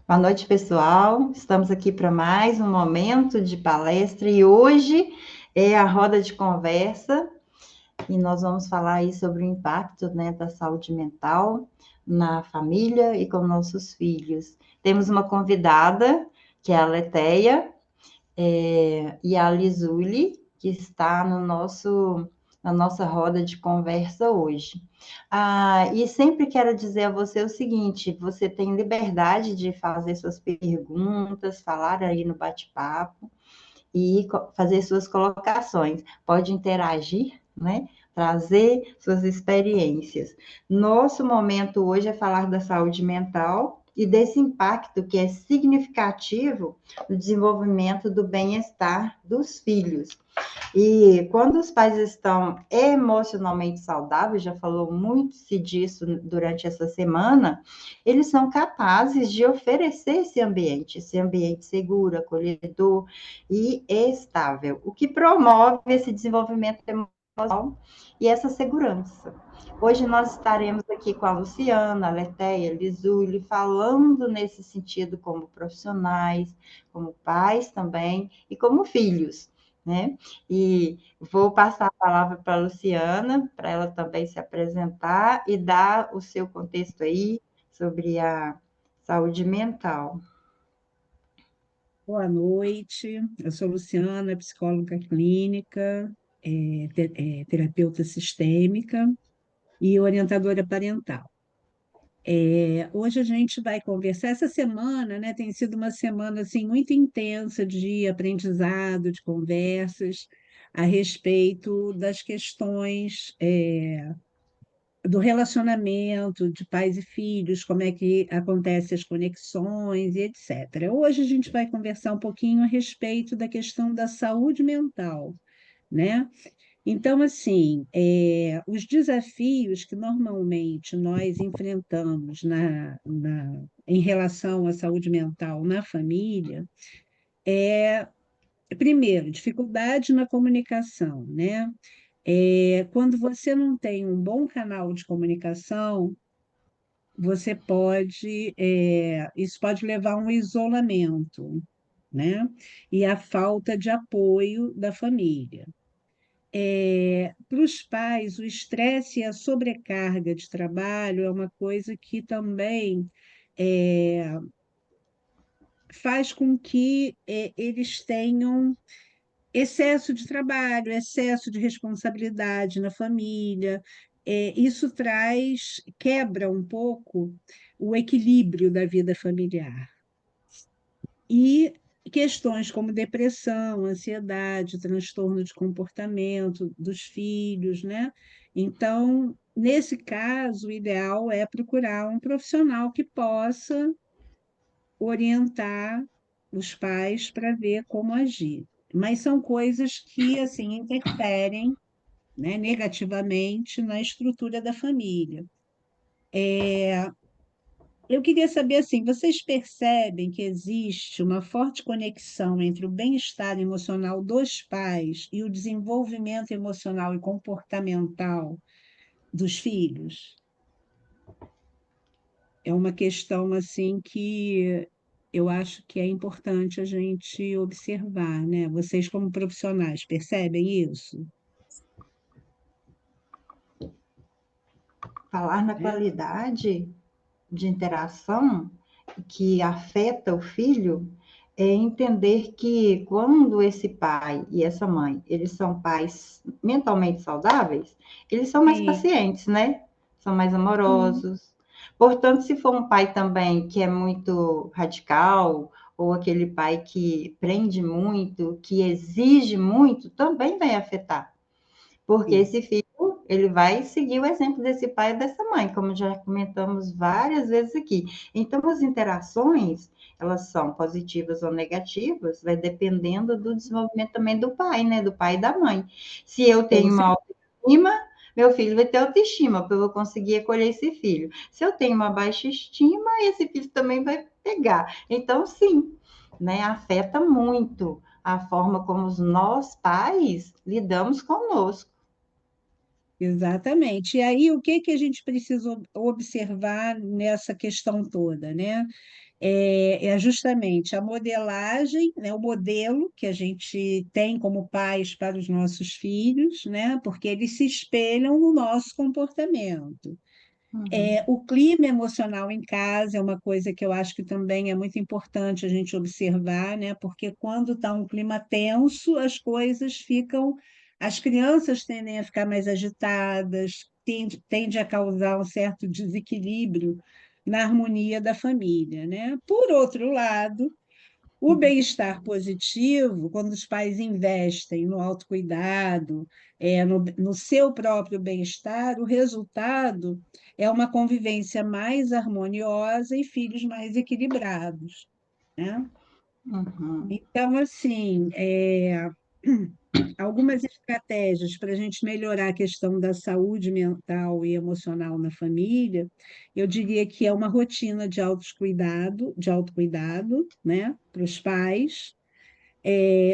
Boa noite, pessoal. Estamos aqui para mais um momento de palestra e hoje é a roda de conversa e nós vamos falar aí sobre o impacto, né, da saúde mental na família e com nossos filhos. Temos uma convidada, que é a Leteia, e a Lizuli, que está na nossa roda de conversa hoje. E sempre quero dizer a você o seguinte: você tem liberdade de fazer suas perguntas, falar aí no bate-papo e fazer suas colocações. Pode interagir, né? Trazer suas experiências. Nosso momento hoje é falar da saúde mental e desse impacto que é significativo no desenvolvimento do bem-estar dos filhos. E quando os pais estão emocionalmente saudáveis, já falou muito-se disso durante essa semana, eles são capazes de oferecer esse ambiente seguro, acolhedor e estável, o que promove esse desenvolvimento emocional e essa segurança. Hoje nós estaremos aqui com a Luciana, a Letéia, a Lizuli, falando nesse sentido como profissionais, como pais também e como filhos, né? E vou passar a palavra para a Luciana, para ela também se apresentar e dar o seu contexto aí sobre a saúde mental. Boa noite, eu sou Luciana, psicóloga clínica, terapeuta sistêmica e orientadora parental. Hoje a gente vai conversar, essa semana, né, tem sido uma semana assim, muito intensa de aprendizado, de conversas a respeito das questões do relacionamento de pais e filhos, como é que acontecem as conexões e etc. Hoje a gente vai conversar um pouquinho a respeito da questão da saúde mental, né? Então, assim, os desafios que normalmente nós enfrentamos em relação à saúde mental na família é, primeiro, dificuldade na comunicação, né? Quando você não tem um bom canal de comunicação, isso pode levar a um isolamento, né? E a falta de apoio da família. Para os pais, o estresse e a sobrecarga de trabalho é uma coisa que também é, faz com que eles tenham excesso de trabalho, excesso de responsabilidade na família. Isso quebra um pouco o equilíbrio da vida familiar. E questões como depressão, ansiedade, transtorno de comportamento dos filhos, né? Então, nesse caso, o ideal é procurar um profissional que possa orientar os pais para ver como agir. Mas são coisas que, assim, interferem, né, negativamente na estrutura da família. Eu queria saber, assim, vocês percebem que existe uma forte conexão entre o bem-estar emocional dos pais e o desenvolvimento emocional e comportamental dos filhos? É uma questão, assim, que eu acho que é importante a gente observar, né? Vocês, como profissionais, percebem isso? Falar na Né? qualidade de interação que afeta o filho é entender que quando esse pai e essa mãe, eles são pais mentalmente saudáveis, eles são mais Sim, pacientes, né? São mais sim. amorosos. Portanto, se for um pai também que é muito radical, ou aquele pai que prende muito, que exige muito, também vai afetar. Porque Sim. esse filho, ele vai seguir o exemplo desse pai e dessa mãe, como já comentamos várias vezes aqui. Então, as interações, elas são positivas ou negativas, vai dependendo do desenvolvimento também do pai, né? Do pai e da mãe. Se eu Com tenho uma autoestima, meu filho vai ter autoestima, para eu conseguir acolher esse filho. Se eu tenho uma baixa estima, esse filho também vai pegar. Então, sim, né? Afeta muito a forma como nós, pais, lidamos conosco. Exatamente. E aí, o que que a gente precisa observar nessa questão toda, né? é justamente a modelagem, né, o modelo que a gente tem como pais para os nossos filhos, né, porque eles se espelham no nosso comportamento. Uhum, O clima emocional em casa é uma coisa que eu acho que também é muito importante a gente observar, né? Porque quando está um clima tenso, as coisas ficam, as crianças tendem a ficar mais agitadas, tende a causar um certo desequilíbrio na harmonia da família, né? Por outro lado, o uhum, bem-estar positivo, quando os pais investem no autocuidado, no seu próprio bem-estar, o resultado é uma convivência mais harmoniosa e filhos mais equilibrados, né? uhum. Então, assim, algumas estratégias para a gente melhorar a questão da saúde mental e emocional na família, eu diria que é uma rotina de autocuidado, né, para os pais,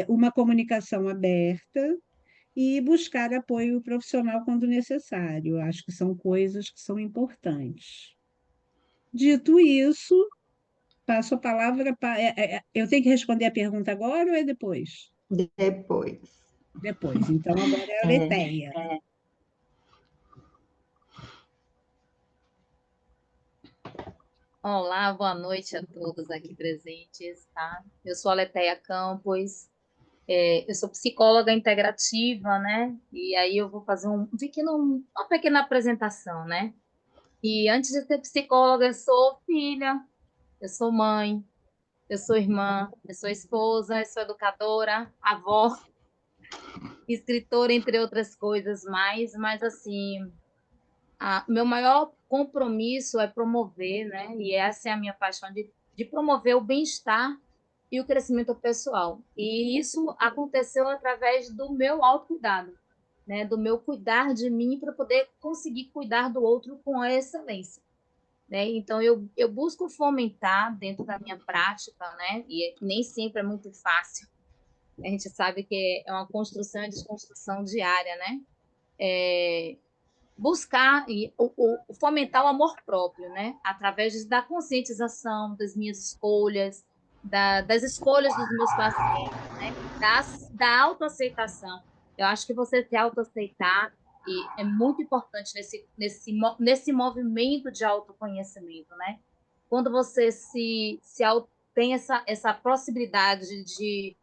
uma comunicação aberta e buscar apoio profissional quando necessário. Eu acho que são coisas que são importantes. Dito isso, passo a palavra para. Eu tenho que responder a pergunta agora ou é depois? Depois. Depois. Então, agora é a É, Leteia. Olá, boa noite a todos aqui presentes, tá? Eu sou a Leteia Campos, eu sou psicóloga integrativa, né? E aí eu vou fazer uma pequena apresentação, né? E antes de ser psicóloga, eu sou filha, eu sou mãe, eu sou irmã, eu sou esposa, eu sou educadora, avó, escritora, entre outras coisas mais, mas assim, meu maior compromisso é promover, né? E essa é a minha paixão de promover o bem-estar e o crescimento pessoal. E isso aconteceu através do meu autocuidado, né? Do meu cuidar de mim para poder conseguir cuidar do outro com a excelência. Né? Então, eu busco fomentar dentro da minha prática, né? E nem sempre é muito fácil. A gente sabe que é uma construção e desconstrução diária, né? Buscar e fomentar o amor próprio, né? Através da conscientização das minhas escolhas, das escolhas dos meus pacientes, né? Da autoaceitação. Eu acho que você se autoaceitar e é muito importante nesse movimento de autoconhecimento, né? Quando você tem essa possibilidade de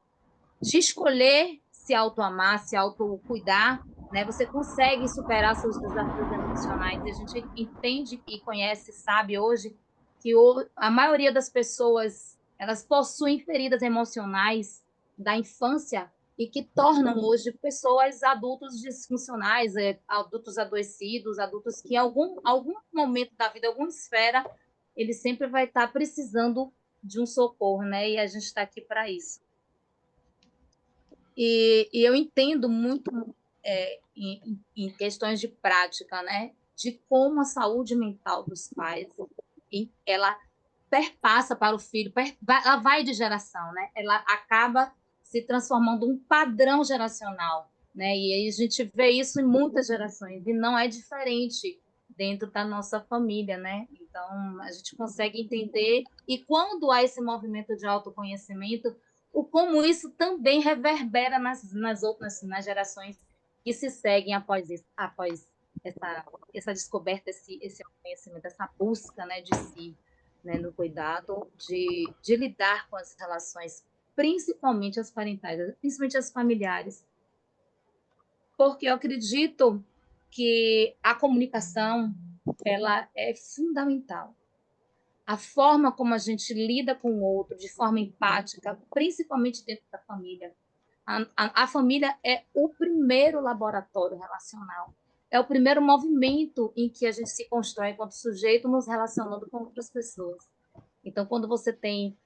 escolher se autoamar, se autocuidar, né? Você consegue superar seus desafios emocionais. E a gente entende e conhece, sabe hoje que a maioria das pessoas elas possuem feridas emocionais da infância e que tornam hoje pessoas adultos disfuncionais, adultos adoecidos, adultos que em algum momento da vida, alguma esfera, ele sempre vai estar precisando de um socorro, né? E a gente está aqui para isso. E eu entendo muito em questões de prática, né? De como a saúde mental dos pais ela perpassa para o filho, ela vai de geração, né? Ela acaba se transformando um padrão geracional, né? E aí a gente vê isso em muitas gerações e não é diferente dentro da nossa família, né? Então a gente consegue entender e quando há esse movimento de autoconhecimento, o como isso também reverbera nas gerações que se seguem após essa descoberta, esse conhecimento, essa busca, né, de si, né, no cuidado, de lidar com as relações, principalmente as parentais, principalmente as familiares, porque eu acredito que a comunicação ela é fundamental. A forma como a gente lida com o outro de forma empática, principalmente dentro da família. A família é o primeiro laboratório relacional. É o primeiro movimento em que a gente se constrói enquanto sujeito nos relacionando com outras pessoas. Então, quando você tem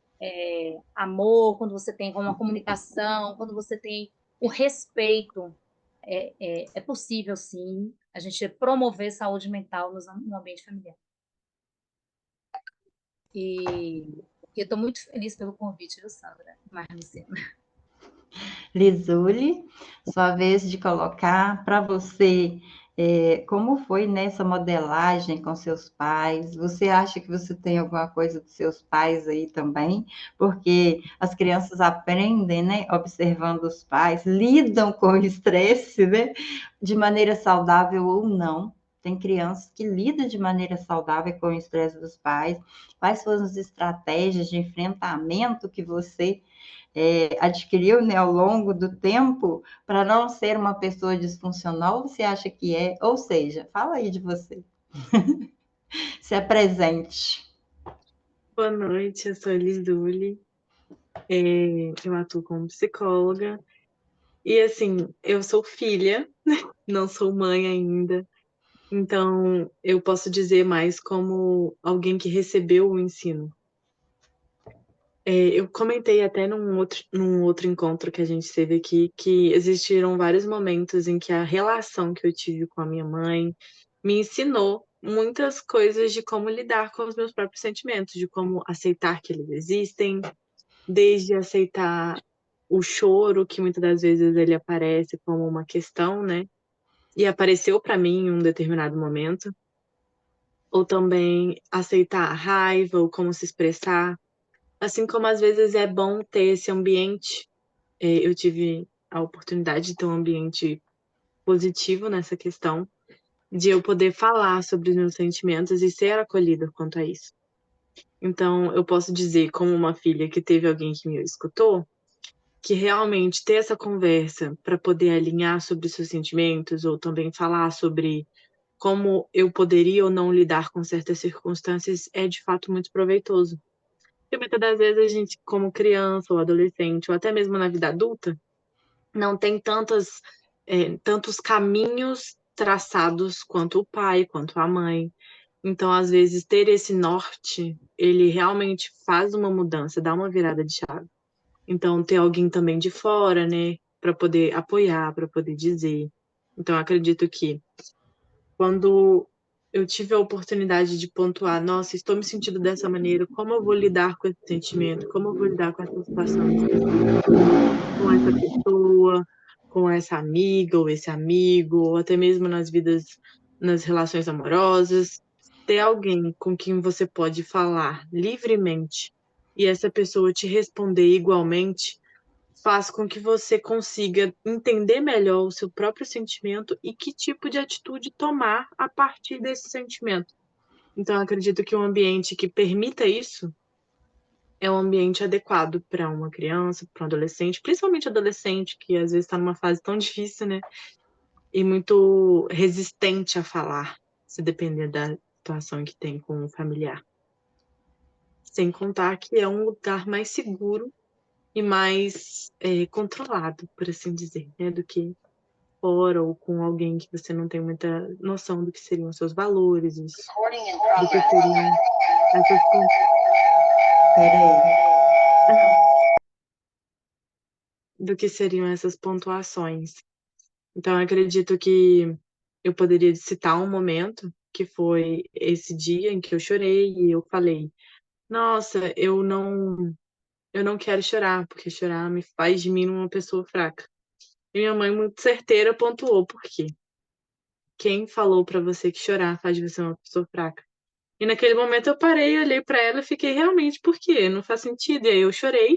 amor, quando você tem uma comunicação, quando você tem o respeito, é possível, sim, a gente promover saúde mental no ambiente familiar. E eu estou muito feliz pelo convite, viu, Sandra? Marlucena. Lisule, sua vez de colocar para você Como foi nessa modelagem com seus pais? Você acha que você tem alguma coisa dos seus pais aí também? Porque as crianças aprendem, né, observando os pais, lidam com o estresse, né, de maneira saudável ou não. Tem crianças que lidam de maneira saudável com o estresse dos pais. Quais foram as estratégias de enfrentamento que você adquiriu, né, ao longo do tempo para não ser uma pessoa disfuncional? Você acha que é? Ou seja, fala aí de você. Se apresente. Boa noite, eu sou a Lisdule, eu atuo como psicóloga e assim, eu sou filha, não sou mãe ainda, então eu posso dizer mais como alguém que recebeu o ensino. Eu comentei até num outro encontro que a gente teve aqui que existiram vários momentos em que a relação que eu tive com a minha mãe me ensinou muitas coisas de como lidar com os meus próprios sentimentos, de como aceitar que eles existem, desde aceitar o choro, que muitas das vezes ele aparece como uma questão, né? E apareceu para mim em um determinado momento, ou também aceitar a raiva, ou como se expressar, assim como às vezes é bom ter esse ambiente. Eu tive a oportunidade de ter um ambiente positivo nessa questão, de eu poder falar sobre os meus sentimentos e ser acolhida quanto a isso. Então, eu posso dizer, como uma filha que teve alguém que me escutou, que realmente ter essa conversa para poder alinhar sobre seus sentimentos ou também falar sobre como eu poderia ou não lidar com certas circunstâncias é de fato muito proveitoso. Porque muitas das vezes a gente, como criança ou adolescente, ou até mesmo na vida adulta, não tem tantos caminhos traçados quanto o pai, quanto a mãe. Então, às vezes, ter esse norte, ele realmente faz uma mudança, dá uma virada de chave. Então, ter alguém também de fora, né, para poder apoiar, para poder dizer. Então, acredito que quando eu tive a oportunidade de pontuar, nossa, estou me sentindo dessa maneira, como eu vou lidar com esse sentimento, como eu vou lidar com essa situação específica, com essa pessoa, com essa amiga ou esse amigo, ou até mesmo nas relações amorosas, ter alguém com quem você pode falar livremente e essa pessoa te responder igualmente, faz com que você consiga entender melhor o seu próprio sentimento e que tipo de atitude tomar a partir desse sentimento. Então, eu acredito que um ambiente que permita isso é um ambiente adequado para uma criança, para um adolescente, principalmente adolescente, que às vezes está numa fase tão difícil, né? E muito resistente a falar, se depender da situação que tem com o familiar. Sem contar que é um lugar mais seguro e mais controlado, por assim dizer, né? Do que fora ou com alguém que você não tem muita noção do que seriam os seus valores, do que seriam essas, Peraí. do que seriam essas pontuações. Então, eu acredito que eu poderia citar um momento que foi esse dia em que eu chorei e eu falei: "Nossa, eu não quero chorar, porque chorar me faz de mim uma pessoa fraca". E minha mãe muito certeira pontuou: "Por quê? Quem falou pra você que chorar faz de você uma pessoa fraca?". E naquele momento eu parei, olhei pra ela e fiquei: "Realmente, por quê? Não faz sentido". E aí eu chorei.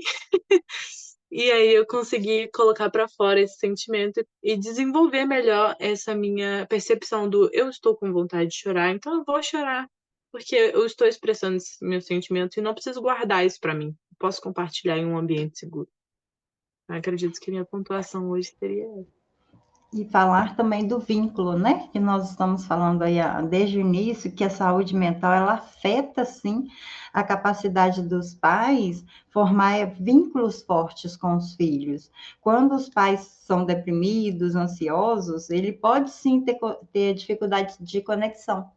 E aí eu consegui colocar para fora esse sentimento e desenvolver melhor essa minha percepção do eu estou com vontade de chorar, então eu vou chorar, porque eu estou expressando esse meu sentimento e não preciso guardar isso para mim. Eu posso compartilhar em um ambiente seguro. Eu acredito que minha pontuação hoje seria essa. E falar também do vínculo, né? Que nós estamos falando aí desde o início, que a saúde mental ela afeta sim a capacidade dos pais formar vínculos fortes com os filhos. Quando os pais são deprimidos, ansiosos, ele pode sim ter dificuldade de conexão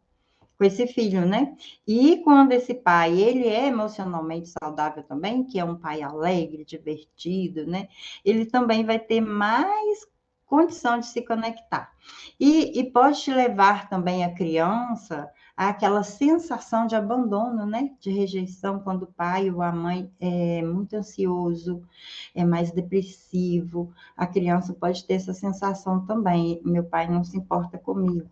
com esse filho, né? E quando esse pai, ele é emocionalmente saudável também, que é um pai alegre, divertido, né? Ele também vai ter mais condição de se conectar. E pode levar também a criança há aquela sensação de abandono, né? De rejeição, quando o pai ou a mãe é muito ansioso, é mais depressivo. A criança pode ter essa sensação também. Meu pai não se importa comigo,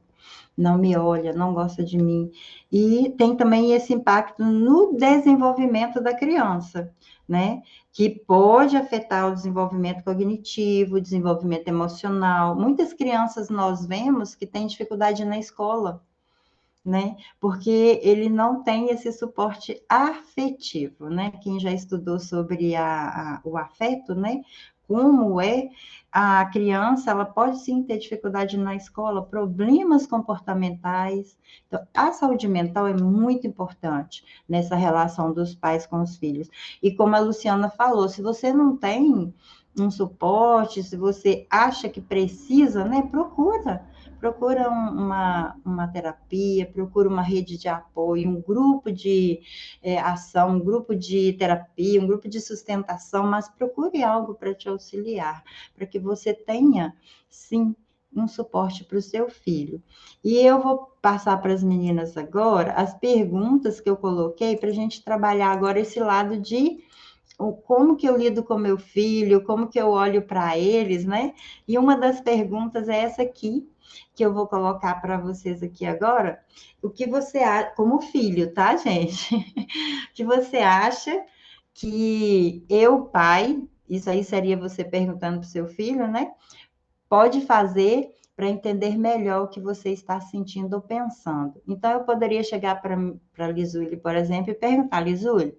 não me olha, não gosta de mim. E tem também esse impacto no desenvolvimento da criança, né? Que pode afetar o desenvolvimento cognitivo, o desenvolvimento emocional. Muitas crianças nós vemos que têm dificuldade na escola, né? Porque ele não tem esse suporte afetivo, né? Quem já estudou sobre o afeto, né? Como é a criança, ela pode sim ter dificuldade na escola, problemas comportamentais. Então, a saúde mental é muito importante nessa relação dos pais com os filhos. E como a Luciana falou, se você não tem um suporte, se você acha que precisa, né? Procura uma terapia, procura uma rede de apoio, um grupo de ação, um grupo de terapia, um grupo de sustentação, mas procure algo para te auxiliar, para que você tenha, sim, um suporte para o seu filho. E eu vou passar para as meninas agora as perguntas que eu coloquei para a gente trabalhar agora esse lado de como que eu lido com meu filho, como que eu olho para eles, né? E uma das perguntas é essa aqui, que eu vou colocar para vocês aqui agora. O que você acha, como filho, tá, gente? O que você acha que eu, pai, isso aí seria você perguntando para o seu filho, né? Pode fazer para entender melhor o que você está sentindo ou pensando. Então, eu poderia chegar para a Lisúlia, por exemplo, e perguntar, Lisúlia,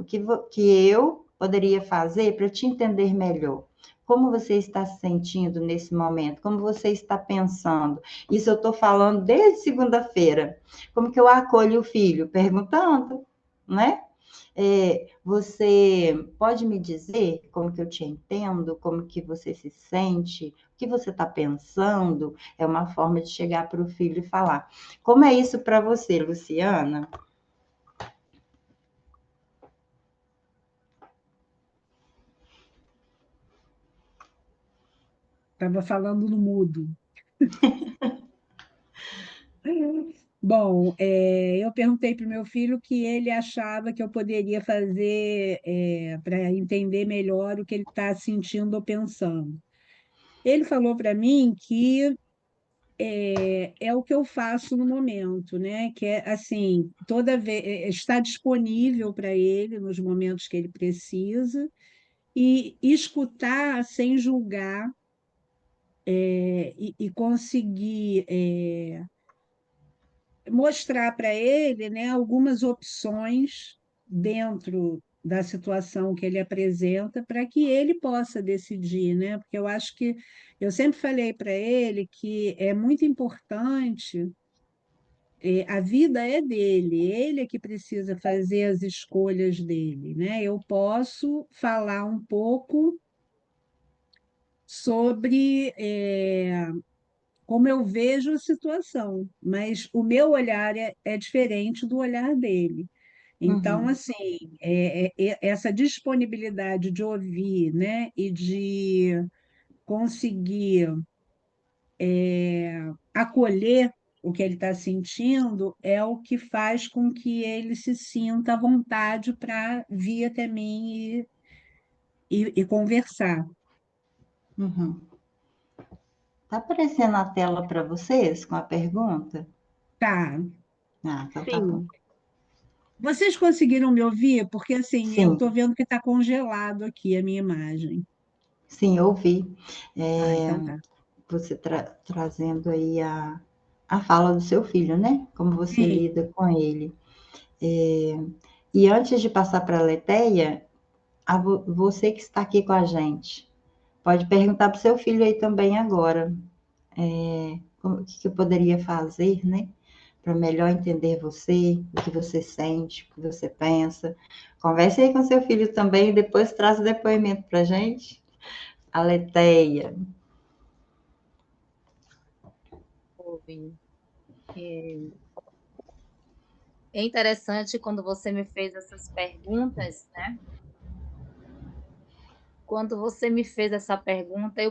que eu poderia fazer para te entender melhor? Como você está se sentindo nesse momento? Como você está pensando? Isso eu estou falando desde segunda-feira. Como que eu acolho o filho? Perguntando, né? Você pode me dizer como que eu te entendo? Como que você se sente? O que você está pensando? É uma forma de chegar para o filho e falar. Como é isso para você, Luciana? Estava falando no mudo. Bom, eu perguntei para o meu filho o que ele achava que eu poderia fazer para entender melhor o que ele está sentindo ou pensando. Ele falou para mim que é o que eu faço no momento, né? Que é assim, toda vez está disponível para ele nos momentos que ele precisa e escutar sem julgar e conseguir mostrar para ele, né, algumas opções dentro da situação que ele apresenta para que ele possa decidir, né? Porque eu acho que eu sempre falei para ele que é muito importante, a vida é dele, ele é que precisa fazer as escolhas dele, né? Eu posso falar um pouco sobre como eu vejo a situação, mas o meu olhar é diferente do olhar dele. Então, Uhum, assim, essa disponibilidade de ouvir, né, e de conseguir acolher o que ele está sentindo é o que faz com que ele se sinta à vontade para vir até mim e conversar. uhum. Tá aparecendo a tela para vocês com a pergunta? Tá. Ah, então tá bom. Sim, Vocês conseguiram me ouvir? Porque assim, eu estou Sim, vendo que está congelado aqui a minha imagem. sim, eu ouvi. Ah, É, então tá. você trazendo aí a fala do seu filho, né? Como você Sim. lida com ele. É, e antes de passar para a Leteia, você que está aqui com a gente, pode perguntar para o seu filho aí também agora, o que eu poderia fazer, né? Para melhor entender você, o que você sente, o que você pensa. Converse aí com seu filho também e depois traz o depoimento para a gente. A Leteia. Ouvi. É é interessante quando você me fez essas perguntas, né? Quando você me fez essa pergunta,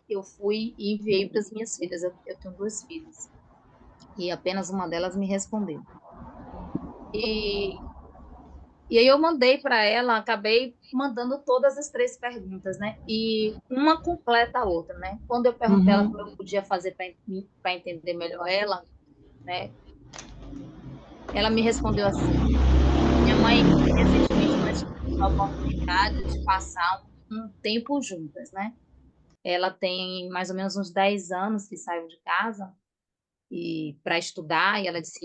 eu fui e enviei para as minhas filhas. Eu tenho duas filhas. e apenas uma delas me respondeu. E, e aí eu mandei para ela, acabei mandando todas as 3 perguntas, né? E uma completa a outra, né? Quando eu perguntei a ela o que eu podia fazer para entender melhor ela, né? Ela me respondeu assim: minha mãe, recentemente, nós tivemos a oportunidade de passar um tempo juntas, né? Ela tem mais ou menos uns 10 anos que saiu de casa e para estudar, e ela disse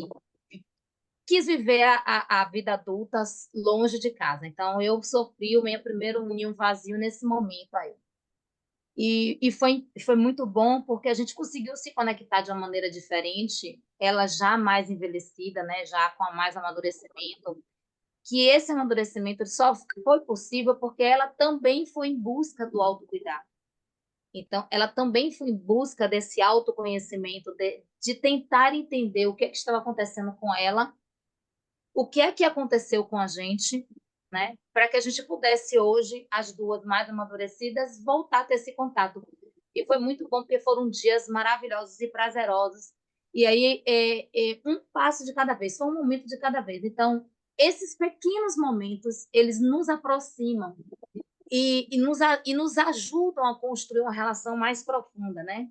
quis viver a vida adulta longe de casa. Então, eu sofri o meu primeiro ninho vazio nesse momento aí. E foi muito bom porque a gente conseguiu se conectar de uma maneira diferente, ela já mais envelhecida, né, já com mais amadurecimento, que esse amadurecimento só foi possível porque ela também foi em busca do autocuidado. Então, ela também foi em busca desse autoconhecimento, de tentar entender o que estava acontecendo com ela, o que é que aconteceu com a gente, né? Para que a gente pudesse hoje, as duas mais amadurecidas, voltar a ter esse contato. E foi muito bom, porque foram dias maravilhosos e prazerosos. E aí, um passo de cada vez, foi um momento de cada vez. Então, esses pequenos momentos, eles nos aproximam e nos ajudam a construir uma relação mais profunda, né?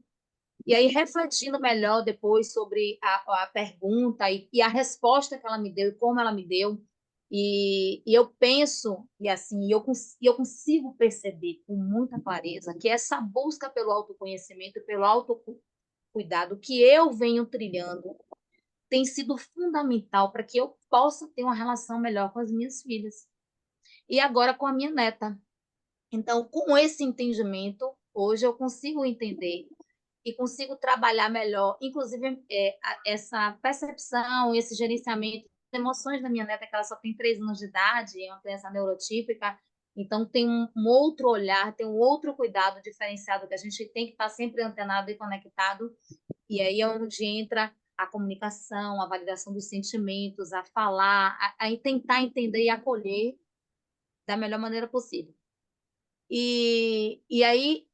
E aí, refletindo melhor depois sobre a pergunta e a resposta que ela me deu e como ela me deu, e eu penso, e assim, eu consigo perceber com muita clareza que essa busca pelo autoconhecimento e pelo autocuidado que eu venho trilhando tem sido fundamental para que eu possa ter uma relação melhor com as minhas filhas. E agora com a minha neta. Então, com esse entendimento, hoje eu consigo entender e consigo trabalhar melhor, inclusive essa percepção, esse gerenciamento das emoções da minha neta, que ela só tem 3 anos de idade, é uma criança neurotípica, então tem um outro olhar, tem um outro cuidado diferenciado, que a gente tem que estar sempre antenado e conectado, e aí é onde entra a comunicação, a validação dos sentimentos, a falar, a tentar entender e acolher da melhor maneira possível. E aí,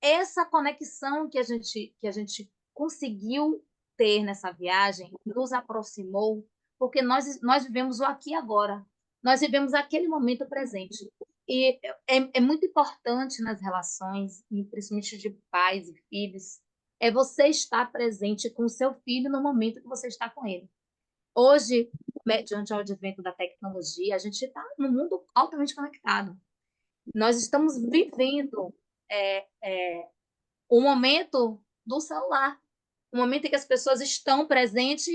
essa conexão que a gente conseguiu ter nessa viagem nos aproximou, porque nós vivemos o aqui e agora. Nós vivemos aquele momento presente. E é muito importante nas relações, e principalmente de pais e filhos, é você estar presente com o seu filho no momento que você está com ele. Hoje, mediante o advento da tecnologia, a gente está num mundo altamente conectado. Nós estamos vivendo o momento do celular, o momento em que as pessoas estão presentes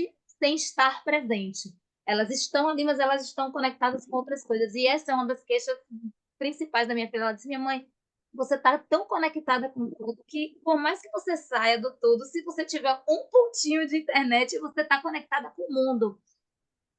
sem estar presente. Elas estão ali, mas elas estão conectadas com outras coisas. E essa é uma das queixas principais da minha filha. Ela disse: minha mãe, você está tão conectada com tudo que, por mais que você saia do tudo, se você tiver um pontinho de internet, você está conectada com o mundo.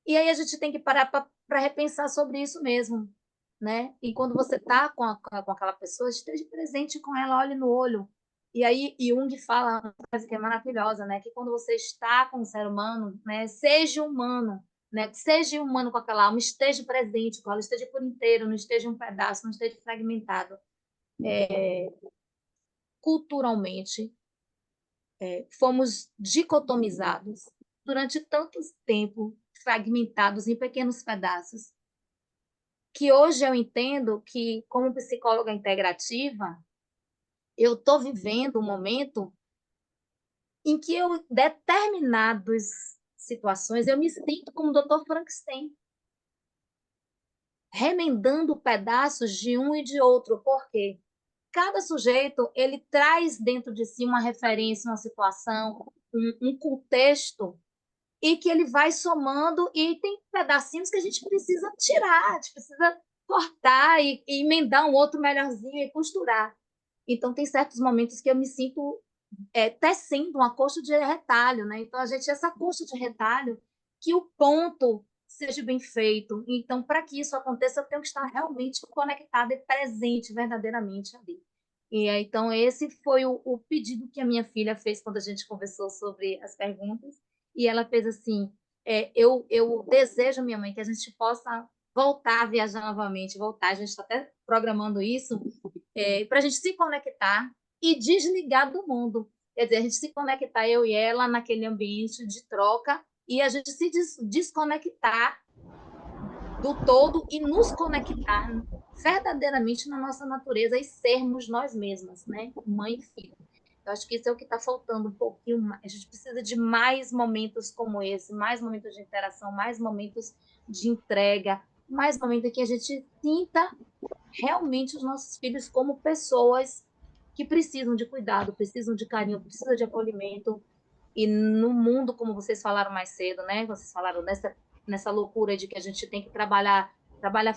E aí a gente tem que parar para repensar sobre isso mesmo, né? E quando você está com aquela pessoa, esteja presente com ela, olhe no olho. E aí Jung fala uma coisa que é maravilhosa, né? Que quando você está com o ser humano, né? Seja humano, né? Seja humano com aquela alma, esteja presente com ela, esteja por inteiro, não esteja um pedaço, não esteja fragmentado. Culturalmente, fomos dicotomizados durante tanto tempo, fragmentados em pequenos pedaços, que hoje eu entendo que, como psicóloga integrativa, eu estou vivendo um momento em que determinadas situações, eu me sinto como o Dr. Frankenstein, remendando pedaços de um e de outro, porque cada sujeito ele traz dentro de si uma referência, uma situação, um contexto, e que ele vai somando, e tem pedacinhos que a gente precisa tirar, a gente precisa cortar e emendar um outro melhorzinho e costurar. Então, tem certos momentos que eu me sinto tecendo uma coxa de retalho, né? Então, essa coxa de retalho, que o ponto seja bem feito. Então, para que isso aconteça, eu tenho que estar realmente conectada e presente verdadeiramente ali. E então, esse foi o pedido que a minha filha fez quando a gente conversou sobre as perguntas. E ela fez assim: eu desejo, minha mãe, que a gente possa voltar a viajar novamente, voltar. A gente está até programando isso, para a gente se conectar e desligar do mundo. Quer dizer, a gente se conectar, eu e ela, naquele ambiente de troca, e a gente se desconectar do todo e nos conectar verdadeiramente na nossa natureza e sermos nós mesmas, né? Mãe e filha. Eu acho que isso é o que está faltando um pouquinho mais. A gente precisa de mais momentos como esse, mais momentos de interação, mais momentos de entrega, mais momentos em que a gente sinta realmente os nossos filhos como pessoas que precisam de cuidado, precisam de carinho, precisam de acolhimento. E no mundo, como vocês falaram mais cedo, né? Vocês falaram nessa loucura de que a gente tem que trabalhar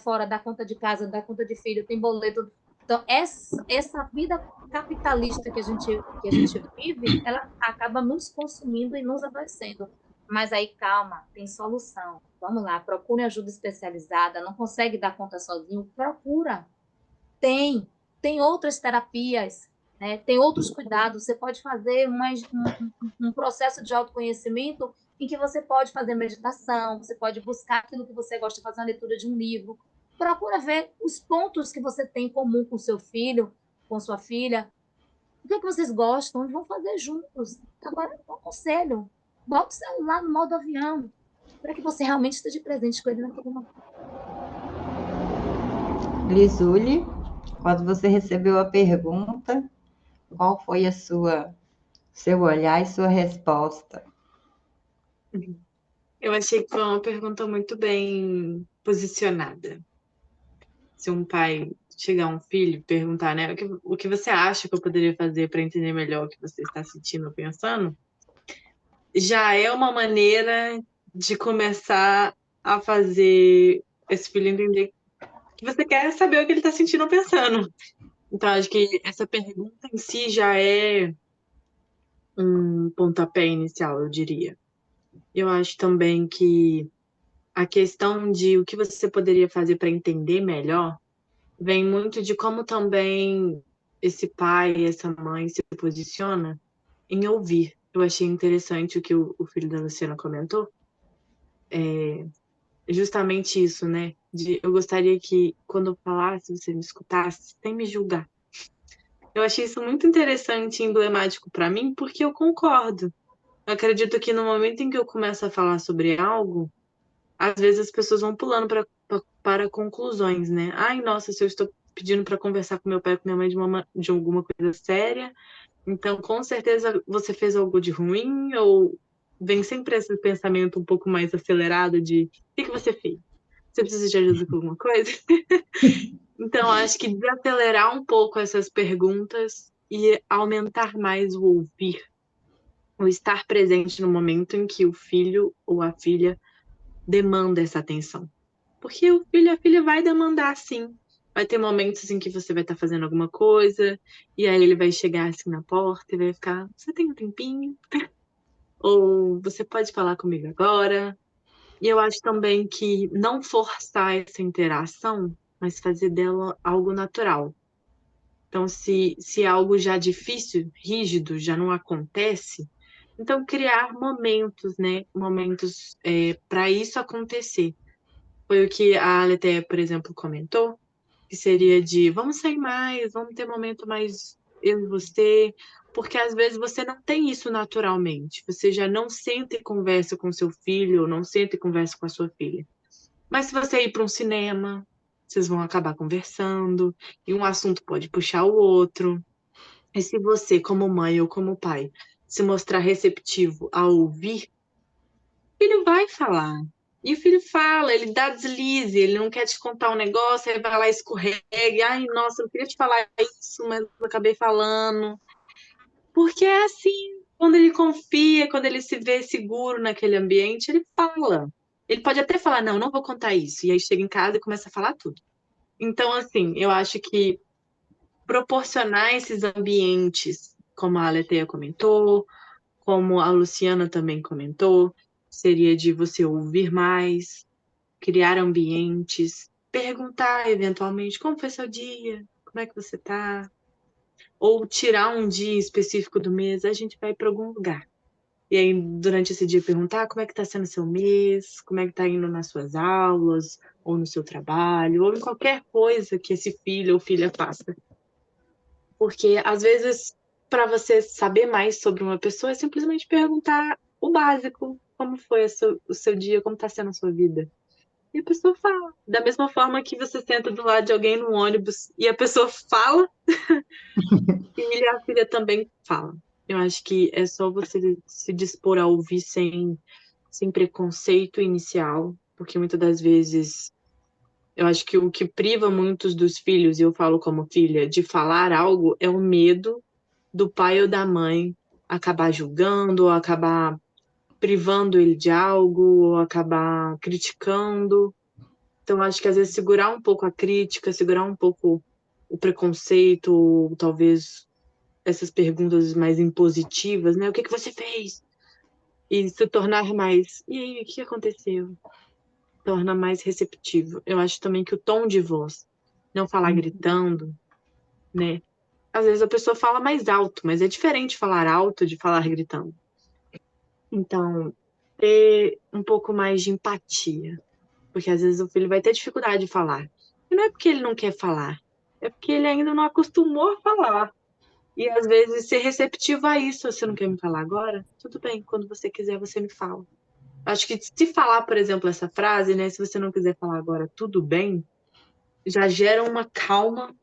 fora, dar conta de casa, dar conta de filho, tem boleto. Então, essa vida capitalista que a gente vive, ela acaba nos consumindo e nos adoecendo. Mas aí, calma, tem solução. Vamos lá, procure ajuda especializada. Não consegue dar conta sozinho? Procura. Tem outras terapias, né? Tem outros cuidados. Você pode fazer um processo de autoconhecimento em que você pode fazer meditação, você pode buscar aquilo que você gosta de fazer, uma leitura de um livro. Procura ver os pontos que você tem em comum com seu filho, com sua filha. O que é que vocês gostam? Vão fazer juntos. Agora, um conselho. Bota o celular no modo avião, para que você realmente esteja presente com ele naquele momento. Lisule, quando você recebeu a pergunta, qual foi seu olhar e sua resposta? Eu achei que foi uma pergunta muito bem posicionada. Se um pai chegar a um filho e perguntar, né, o que você acha que eu poderia fazer para entender melhor o que você está sentindo ou pensando, já é uma maneira de começar a fazer esse filho entender que você quer saber o que ele está sentindo ou pensando. Então, acho que essa pergunta em si já é um pontapé inicial, eu diria. Eu acho também que a questão de o que você poderia fazer para entender melhor vem muito de como também esse pai, essa mãe se posiciona em ouvir. Eu achei interessante o que o filho da Luciana comentou, justamente isso, né? Eu gostaria que, quando eu falasse, você me escutasse, sem me julgar. Eu achei isso muito interessante e emblemático para mim, porque eu concordo. Eu acredito que no momento em que eu começo a falar sobre algo, às vezes as pessoas vão pulando para conclusões, né? Ai, nossa, se eu estou pedindo para conversar com meu pai e com minha mãe de alguma coisa séria, então com certeza você fez algo de ruim, ou vem sempre esse pensamento um pouco mais acelerado de o que você fez? Você precisa de ajuda com alguma coisa? Então, acho que desacelerar um pouco essas perguntas e aumentar mais o ouvir, o estar presente no momento em que o filho ou a filha demanda essa atenção. Porque o filho e a filha vai demandar, sim. Vai ter momentos em que você vai estar fazendo alguma coisa, e aí ele vai chegar assim na porta e vai ficar: você tem um tempinho? Ou você pode falar comigo agora? E eu acho também que não forçar essa interação, mas fazer dela algo natural. Então, se é algo já difícil, rígido, já não acontece, então criar momentos, né? Momentos para isso acontecer. Foi o que a Aletheia, por exemplo, comentou, que seria de vamos sair mais, vamos ter momento mais eu e você, porque às vezes você não tem isso naturalmente. Você já não senta e conversa com seu filho, ou não senta e conversa com a sua filha. Mas se você ir para um cinema, vocês vão acabar conversando, e um assunto pode puxar o outro. E se você, como mãe ou como pai, se mostrar receptivo a ouvir, o filho vai falar. E o filho fala, ele dá deslize, ele não quer te contar um negócio, aí vai lá e escorrega. Ai, nossa, eu não queria te falar isso, mas eu acabei falando. Porque é assim, quando ele confia, quando ele se vê seguro naquele ambiente, ele fala. Ele pode até falar, não, não vou contar isso. E aí chega em casa e começa a falar tudo. Então, assim, eu acho que proporcionar esses ambientes, como a Aletheia comentou, como a Luciana também comentou, seria de você ouvir mais, criar ambientes, perguntar eventualmente como foi seu dia, como é que você tá, ou tirar um dia específico do mês, a gente vai para algum lugar. E aí, durante esse dia, perguntar como é que está sendo seu mês, como é que está indo nas suas aulas, ou no seu trabalho, ou em qualquer coisa que esse filho ou filha faça. Porque, às vezes, para você saber mais sobre uma pessoa é simplesmente perguntar o básico, como foi o seu dia, como está sendo a sua vida. E a pessoa fala. Da mesma forma que você senta do lado de alguém no ônibus e a pessoa fala, e a filha também fala. Eu acho que é só você se dispor a ouvir sem preconceito inicial, porque muitas das vezes eu acho que o que priva muitos dos filhos, e eu falo como filha, de falar algo é o medo do pai ou da mãe acabar julgando, ou acabar privando ele de algo, ou acabar criticando. Então, acho que às vezes segurar um pouco a crítica, segurar um pouco o preconceito, ou talvez essas perguntas mais impositivas, né? O que que você fez? E se tornar mais. E aí, o que aconteceu? Torna mais receptivo. Eu acho também que o tom de voz, não falar gritando, né? Às vezes a pessoa fala mais alto, mas é diferente falar alto de falar gritando. Então, ter um pouco mais de empatia. Porque às vezes o filho vai ter dificuldade de falar. E não é porque ele não quer falar, é porque ele ainda não acostumou a falar. E às vezes ser receptivo a isso. Você não quer me falar agora? Tudo bem, quando você quiser, você me fala. Acho que se falar, por exemplo, essa frase, né? Se você não quiser falar agora, tudo bem, já gera uma calma.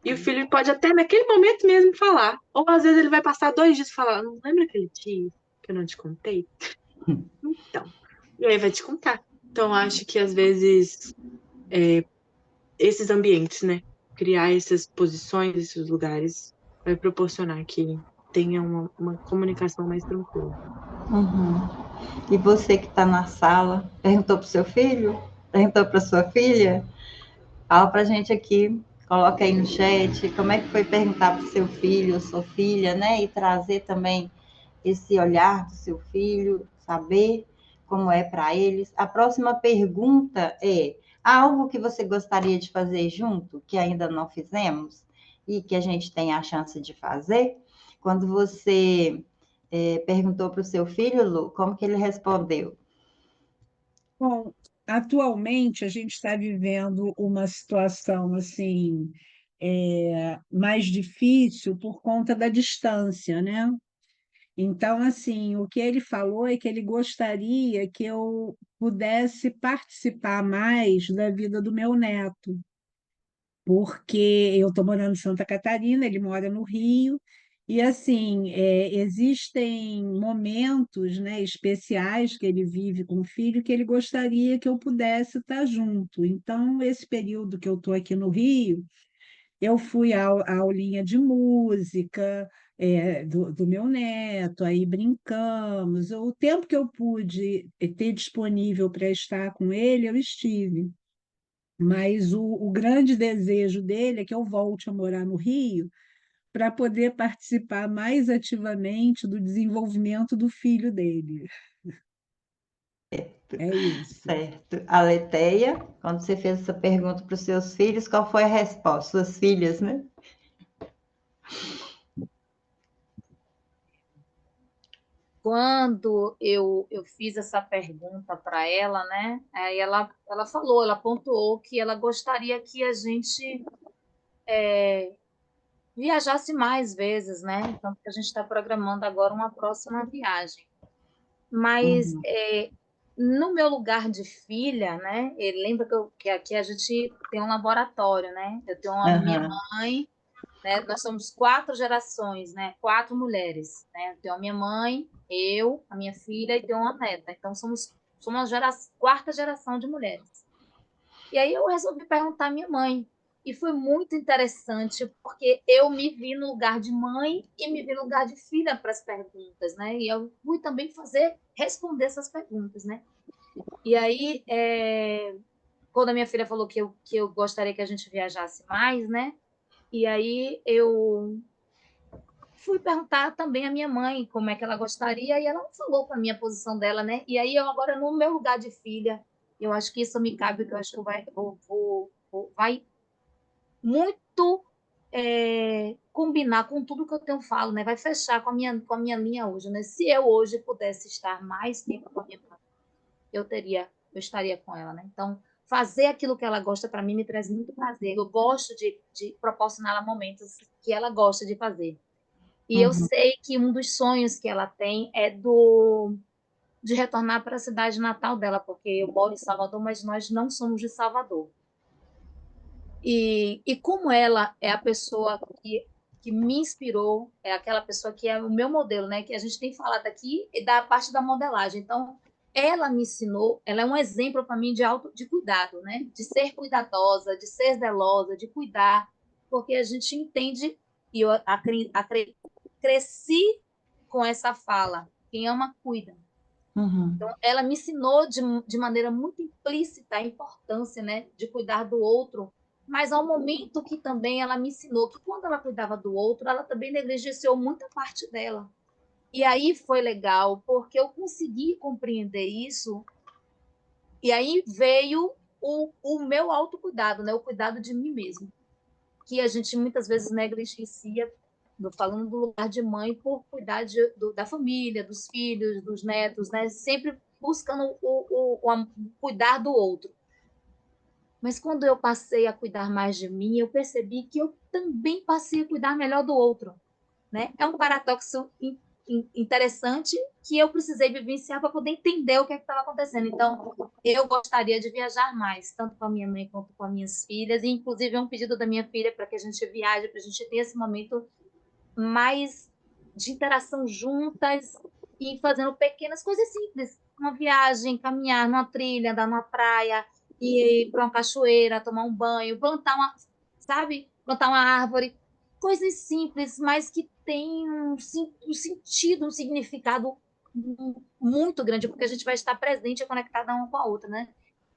E o filho pode até naquele momento mesmo falar. Ou às vezes ele vai passar 2 dias e falar, não lembra aquele dia que eu não te contei? Então. E aí vai te contar. Então, acho que às vezes esses ambientes, né? Criar essas posições, esses lugares, vai proporcionar que tenha uma comunicação mais tranquila. Uhum. E você que está na sala, perguntou para o seu filho? Perguntou para sua filha? Fala para a gente aqui, coloca aí no chat como é que foi perguntar para o seu filho ou sua filha, né? E trazer também esse olhar do seu filho, saber como é para eles. A próxima pergunta é: há algo que você gostaria de fazer junto, que ainda não fizemos e que a gente tem a chance de fazer? Quando você perguntou para o seu filho, Lu, como que ele respondeu? Bom, atualmente a gente está vivendo uma situação assim mais difícil por conta da distância, né? Então, assim, o que ele falou é que ele gostaria que eu pudesse participar mais da vida do meu neto, porque eu estou morando em Santa Catarina, ele mora no Rio, e assim, existem momentos, né, especiais que ele vive com o filho que ele gostaria que eu pudesse estar junto. Então, esse período que eu estou aqui no Rio, eu fui à aulinha de música, do meu neto, aí brincamos. O tempo que eu pude ter disponível para estar com ele, eu estive. Mas o grande desejo dele é que eu volte a morar no Rio para poder participar mais ativamente do desenvolvimento do filho dele. É isso. Certo. A Leteia, quando você fez essa pergunta para os seus filhos, qual foi a resposta? Suas filhas, né? Quando eu fiz essa pergunta para ela, né? Aí ela falou, ela pontuou que ela gostaria que a gente viajasse mais vezes, né? Então, que a gente está programando agora uma próxima viagem. Mas Uhum. no meu lugar de filha, né? Lembra que aqui a gente tem um laboratório, né? Eu tenho a minha Aham. mãe, né? Nós somos 4 gerações, né? 4 mulheres, né? Eu tenho a minha mãe, eu, a minha filha e tenho uma neta. Então somos a quarta geração de mulheres. E aí eu resolvi perguntar à minha mãe. E foi muito interessante, porque eu me vi no lugar de mãe e me vi no lugar de filha para as perguntas, né? E eu fui também responder essas perguntas, né? E aí, quando a minha filha falou que eu gostaria que a gente viajasse mais, né? E aí eu fui perguntar também à minha mãe como é que ela gostaria, e ela falou para mim a posição dela, né? E aí eu agora, no meu lugar de filha, eu acho que isso me cabe, que eu acho que vai muito combinar com tudo que eu tenho falo, né? Vai fechar com a minha linha hoje, né? Se eu hoje pudesse estar mais tempo com a minha mãe, eu estaria com ela, né? Então, fazer aquilo que ela gosta para mim me traz muito prazer. Eu gosto de proporcionar ela momentos que ela gosta de fazer. E eu sei que um dos sonhos que ela tem é de retornar para a cidade natal dela, porque eu moro em Salvador, mas nós não somos de Salvador. E como ela é a pessoa que me inspirou, é aquela pessoa que é o meu modelo, né? Que a gente tem falado aqui da parte da modelagem. Então, ela me ensinou, ela é um exemplo para mim de cuidado, né? De ser cuidadosa, de ser zelosa, de cuidar, porque a gente entende, e eu cresci com essa fala: quem ama, cuida. Então, ela me ensinou de maneira muito implícita a importância, né, de cuidar do outro, mas ao momento que também ela me ensinou que quando ela cuidava do outro, ela também negligenciou muita parte dela. E aí foi legal, porque eu consegui compreender isso, e aí veio o meu autocuidado, né, o cuidado de mim mesmo, que a gente muitas vezes negligencia, falando do lugar de mãe, por cuidar da família, dos filhos, dos netos, né? Sempre buscando cuidar do outro. Mas quando eu passei a cuidar mais de mim, eu percebi que eu também passei a cuidar melhor do outro, né? É um paradoxo interessante que eu precisei vivenciar para poder entender o que estava acontecendo. Então, eu gostaria de viajar mais, tanto com a minha mãe quanto com as minhas filhas, e inclusive é um pedido da minha filha para que a gente viaje, para a gente ter esse momento mais de interação juntas e fazendo pequenas coisas simples. Uma viagem, caminhar numa trilha, andar numa praia, ir para uma cachoeira, tomar um banho, plantar uma, sabe? Plantar uma árvore. Coisas simples, mas que têm um sentido, um significado muito grande, porque a gente vai estar presente e conectada uma com a outra, né?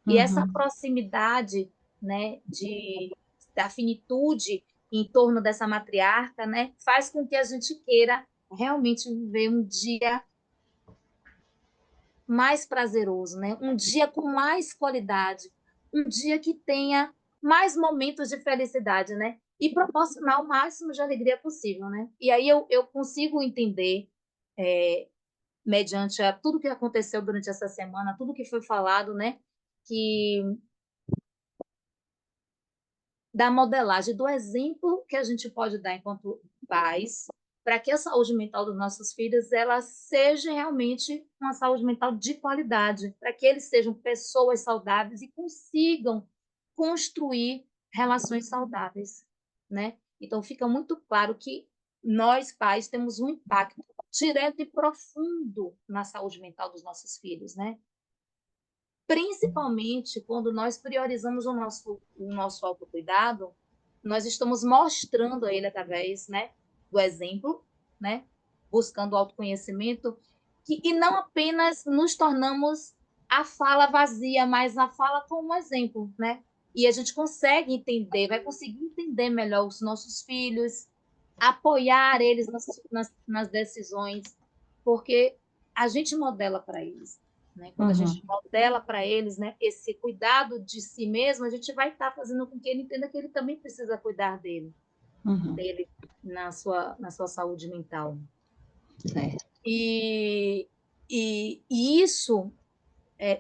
E essa proximidade, né, da finitude em torno dessa matriarca, né, faz com que a gente queira realmente viver um dia mais prazeroso, né? Um dia com mais qualidade, um dia que tenha mais momentos de felicidade, né? E proporcionar o máximo de alegria possível, né? E aí eu consigo entender, mediante tudo que aconteceu durante essa semana, tudo que foi falado, né? Que da modelagem, do exemplo que a gente pode dar enquanto pais, para que a saúde mental dos nossos filhos ela seja realmente uma saúde mental de qualidade, para que eles sejam pessoas saudáveis e consigam construir relações saudáveis, né? Então fica muito claro que nós pais temos um impacto direto e profundo na saúde mental dos nossos filhos, né? Principalmente quando nós priorizamos o nosso autocuidado, nós estamos mostrando a ele através, né, do exemplo, né, buscando o autoconhecimento, e não apenas nos tornamos a fala vazia, mas a fala como um exemplo, né? E a gente consegue entender, vai conseguir entender melhor os nossos filhos, apoiar eles nas decisões, porque a gente modela para eles. Né? Quando a gente modela para eles, né, esse cuidado de si mesmo, a gente vai estar fazendo com que ele entenda que ele também precisa cuidar dele na sua saúde mental. Certo. E isso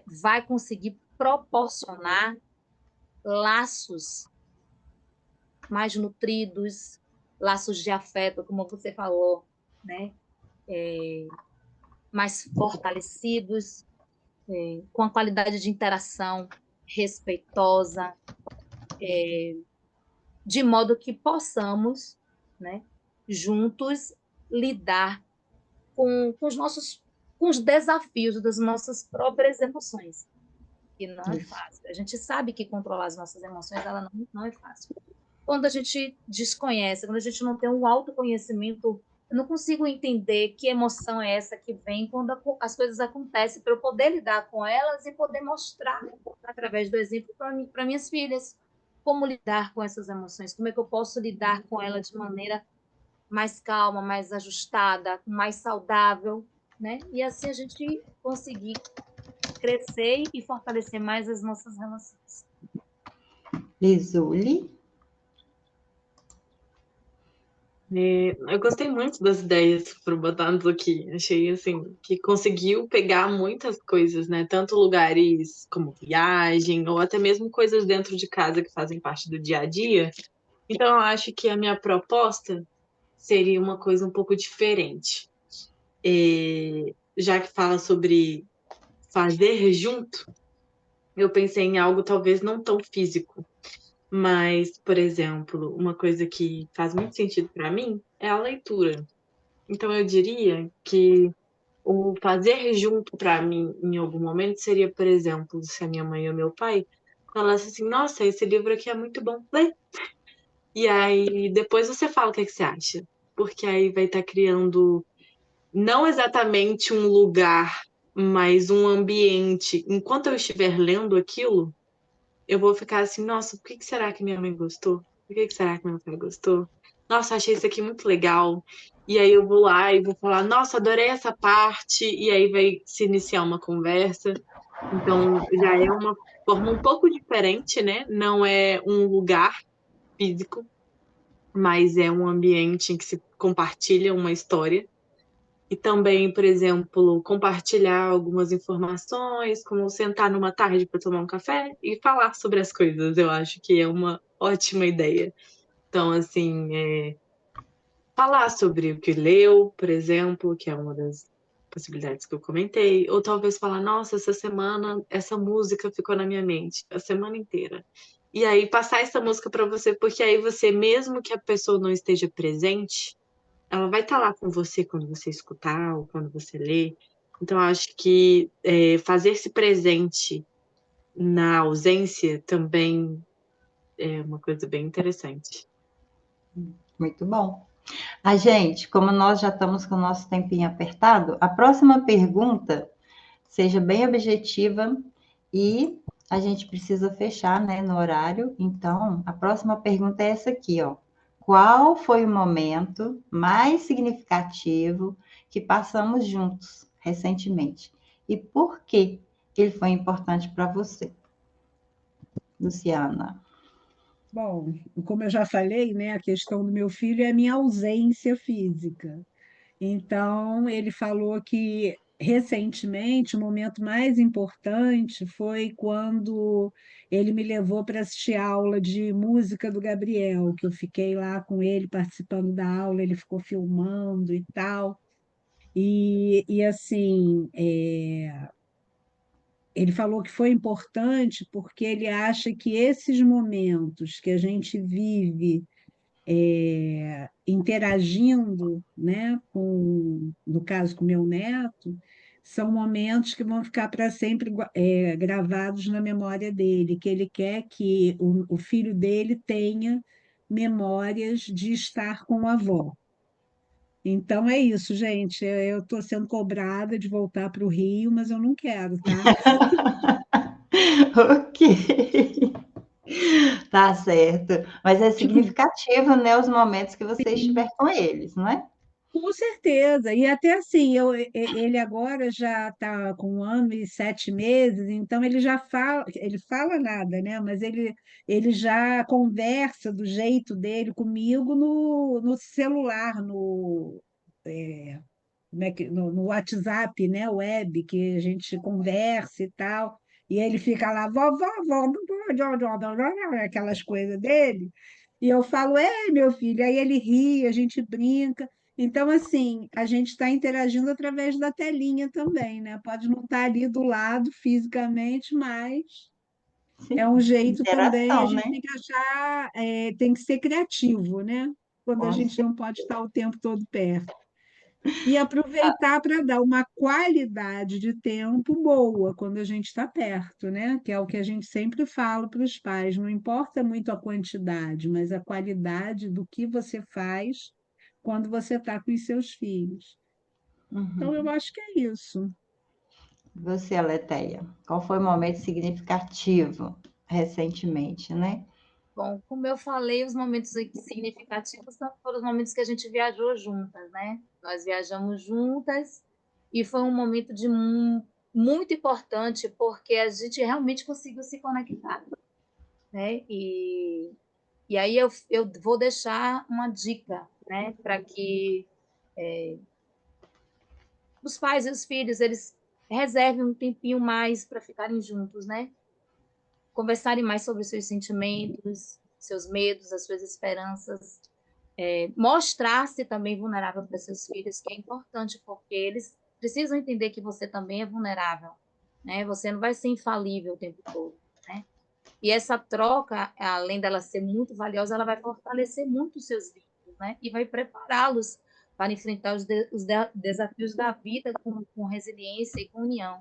vai conseguir proporcionar laços mais nutridos, laços de afeto, como você falou, né? Mais fortalecidos, com a qualidade de interação respeitosa, de modo que possamos, né, juntos lidar com os desafios das nossas próprias emoções, que não é fácil. A gente sabe que controlar as nossas emoções ela não é fácil. Quando a gente desconhece, quando a gente não tem um autoconhecimento, eu não consigo entender que emoção é essa que vem quando as coisas acontecem, para eu poder lidar com elas e poder mostrar, através do exemplo, para minhas filhas, como lidar com essas emoções, como é que eu posso lidar com elas de maneira mais calma, mais ajustada, mais saudável, né? E assim a gente conseguir crescer e fortalecer mais as nossas relações. Lisuli? Eu gostei muito das ideias que foram botadas aqui. Achei assim que conseguiu pegar muitas coisas, né? Tanto lugares como viagem, ou até mesmo coisas dentro de casa que fazem parte do dia a dia. Então, eu acho que a minha proposta seria uma coisa um pouco diferente. Já que fala sobre fazer junto, eu pensei em algo talvez não tão físico, mas, por exemplo, uma coisa que faz muito sentido para mim é a leitura. Então, eu diria que o fazer junto para mim em algum momento seria, por exemplo, se a minha mãe ou meu pai falassem assim: Nossa, esse livro aqui é muito bom, lê. E aí depois você fala o que você acha. Porque aí vai estar criando não exatamente um lugar, mas um ambiente. Enquanto eu estiver lendo aquilo, eu vou ficar assim: Nossa, por que será que minha mãe gostou? Por que será que meu pai gostou? Nossa, achei isso aqui muito legal. E aí eu vou lá e vou falar: Nossa, adorei essa parte. E aí vai se iniciar uma conversa. Então já é uma forma um pouco diferente, né? Não é um lugar físico, mas é um ambiente em que se compartilha uma história. E também, por exemplo, compartilhar algumas informações, como sentar numa tarde para tomar um café e falar sobre as coisas. Eu acho que é uma ótima ideia. Então, assim, falar sobre o que leu, por exemplo, que é uma das possibilidades que eu comentei, ou talvez falar, nossa, essa semana essa música ficou na minha mente a semana inteira. E aí passar essa música para você, porque aí você, mesmo que a pessoa não esteja presente, ela vai estar lá com você quando você escutar ou quando você lê. Então, eu acho que fazer-se presente na ausência também é uma coisa bem interessante. Muito bom. A gente, como nós já estamos com o nosso tempinho apertado, a próxima pergunta seja bem objetiva e a gente precisa fechar, né, no horário. Então, a próxima pergunta é essa aqui, ó. Qual foi o momento mais significativo que passamos juntos recentemente? E por que ele foi importante para você, Luciana? Bom, como eu já falei, né, a questão do meu filho é a minha ausência física. Então, ele falou que recentemente o momento mais importante foi quando ele me levou para assistir a aula de música do Gabriel, que eu fiquei lá com ele participando da aula, ele ficou filmando e tal. E assim, ele falou que foi importante porque ele acha que esses momentos que a gente vive interagindo, né, no caso com meu neto, são momentos que vão ficar para sempre gravados na memória dele, que ele quer que o filho dele tenha memórias de estar com a avó. Então é isso, gente. Eu estou sendo cobrada de voltar para o Rio, mas eu não quero, tá? Ok. Tá certo. Mas é significativo, né, os momentos que você estiver com eles, não é? Com certeza, e até assim, ele agora já está com 1 ano e 7 meses, então ele fala nada, né? Mas ele já conversa do jeito dele comigo no celular, no WhatsApp, né? Web, que a gente conversa e tal, e ele fica lá, vovó, vovó, aquelas coisas dele, e eu falo, meu filho, aí ele ri, a gente brinca. Então, assim, a gente está interagindo através da telinha também, né? Pode não estar ali do lado fisicamente, mas é um jeito também, a Interação, gente né? tem que achar, tem que ser criativo, né? Quando a Com gente não pode estar o tempo todo perto. E aproveitar para dar uma qualidade de tempo boa quando a gente está perto, né? Que é o que a gente sempre fala para os pais. Não importa muito a quantidade, mas a qualidade do que você faz quando você está com os seus filhos. Então, eu Uhum. acho que é isso. Você, Aleteia, qual foi o momento significativo recentemente, né? Bom, como eu falei, os momentos significativos foram os momentos que a gente viajou juntas, né? Nós viajamos juntas e foi um momento muito importante porque a gente realmente conseguiu se conectar, né? E aí eu vou deixar uma dica, né? Para que os pais e os filhos, eles reservem um tempinho mais para ficarem juntos, né? Conversarem mais sobre os seus sentimentos, seus medos, as suas esperanças, mostrar-se também vulnerável para seus filhos, que é importante, porque eles precisam entender que você também é vulnerável, né? Você não vai ser infalível o tempo todo, né? E essa troca, além dela ser muito valiosa, ela vai fortalecer muito os seus vínculos, né? E vai prepará-los para enfrentar desafios da vida com resiliência e com união.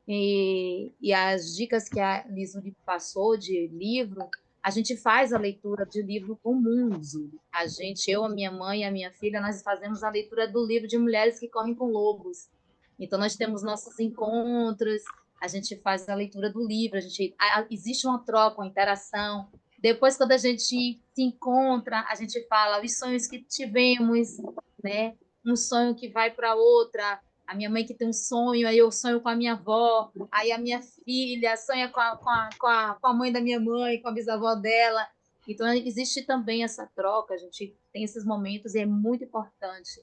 E as dicas que a Lisuri passou de livro, a gente faz a leitura de livro comum, Zuri. Eu, a minha mãe e a minha filha, nós fazemos a leitura do livro de Mulheres que Correm com Lobos. Então, nós temos nossos encontros, a gente faz a leitura do livro, existe uma troca, uma interação. Depois, quando a gente se encontra, a gente fala os sonhos que tivemos, né? Um sonho que vai para outra, a minha mãe que tem um sonho, aí eu sonho com a minha avó, aí a minha filha sonha com a mãe da minha mãe, com a bisavó dela. Então, existe também essa troca, a gente tem esses momentos e é muito importante.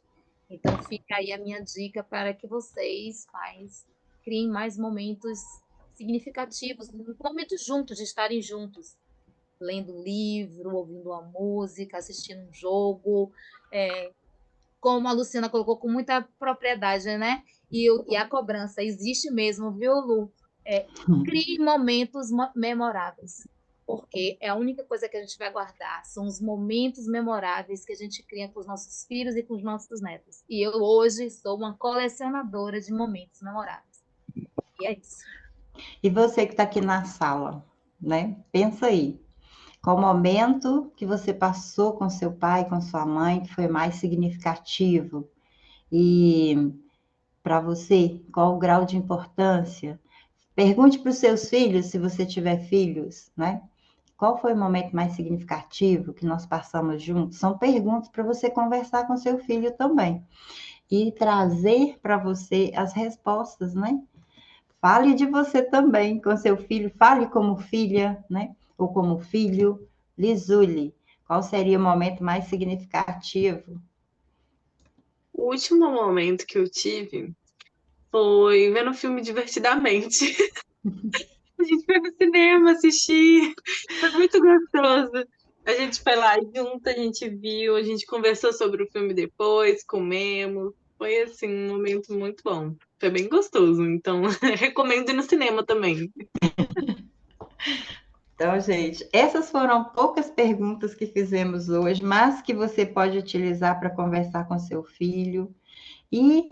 Então, fica aí a minha dica para que vocês criem mais momentos significativos, momentos juntos, de estarem juntos, lendo um livro, ouvindo uma música, assistindo um jogo, como a Luciana colocou com muita propriedade, né? E a cobrança existe mesmo, viu, Lu? Crie momentos memoráveis, porque é a única coisa que a gente vai guardar, são os momentos memoráveis que a gente cria com os nossos filhos e com os nossos netos. E eu hoje sou uma colecionadora de momentos memoráveis. E é isso. E você que está aqui na sala, né? Pensa aí. Qual o momento que você passou com seu pai, com sua mãe, que foi mais significativo? E para você, qual o grau de importância? Pergunte para os seus filhos, se você tiver filhos, né? Qual foi o momento mais significativo que nós passamos juntos? São perguntas para você conversar com seu filho também. E trazer para você as respostas, né? Fale de você também com seu filho, fale como filha, né? Ou como filho. Lisuli, qual seria o momento mais significativo? O último momento que eu tive foi vendo o filme Divertidamente. A gente foi no cinema assistir, foi muito gostoso. A gente foi lá junto, a gente viu, a gente conversou sobre o filme depois, comemos. Foi, assim, um momento muito bom. Foi bem gostoso, então recomendo ir no cinema também. Então, gente, essas foram poucas perguntas que fizemos hoje, mas que você pode utilizar para conversar com seu filho. E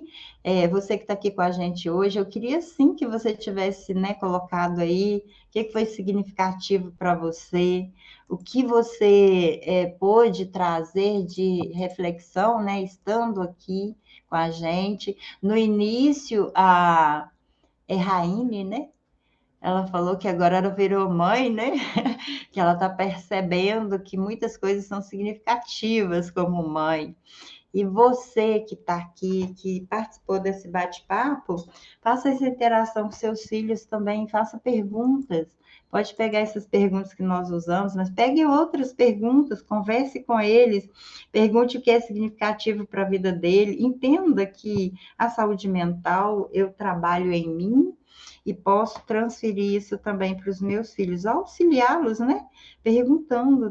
você que está aqui com a gente hoje, eu queria sim que você tivesse, né, colocado aí o que foi significativo para você, o que você pôde trazer de reflexão, né, estando aqui com a gente. No início, a Raine, né? Ela falou que agora ela virou mãe, né? Que ela está percebendo que muitas coisas são significativas como mãe. E você que está aqui, que participou desse bate-papo, faça essa interação com seus filhos também, faça perguntas. Pode pegar essas perguntas que nós usamos, mas pegue outras perguntas, converse com eles, pergunte o que é significativo para a vida dele, entenda que a saúde mental, eu trabalho em mim, e posso transferir isso também para os meus filhos, auxiliá-los, né? Perguntando,